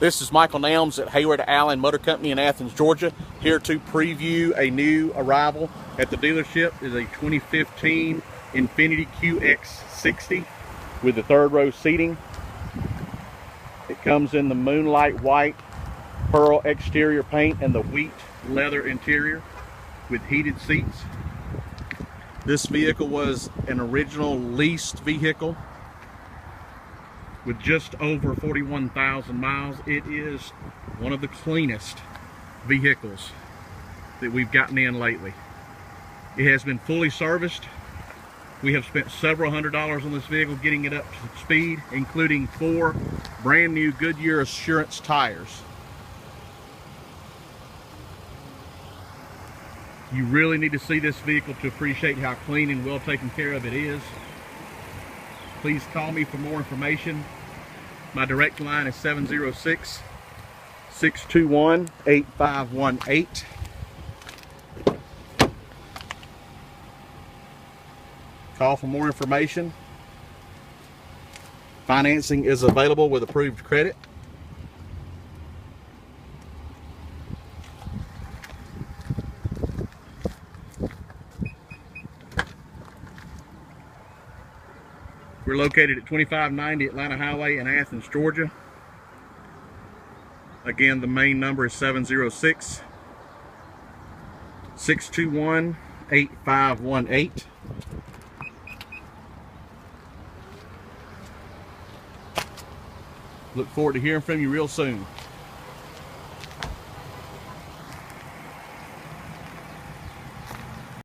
This is Michael Nelms at Hayward Allen Motor Company in Athens, Georgia, here to preview a new arrival at the dealership. It is a 2015 Infiniti QX60 with the third row seating. It comes in the moonlight white pearl exterior paint and the wheat leather interior with heated seats. This vehicle was an original leased vehicle with just over 41,000 miles. It is one of the cleanest vehicles that we've gotten in lately. It has been fully serviced. We have spent several $100s on this vehicle getting it up to speed, including 4 brand new Goodyear Assurance tires. You really need to see this vehicle to appreciate how clean and well taken care of it is. Please call me for more information. My direct line is 706-621-8518. Call for more information. Financing is available with approved credit. We're located at 2590 Atlanta Highway in Athens, Georgia. Again, the main number is 706-621-8518. Look forward to hearing from you real soon.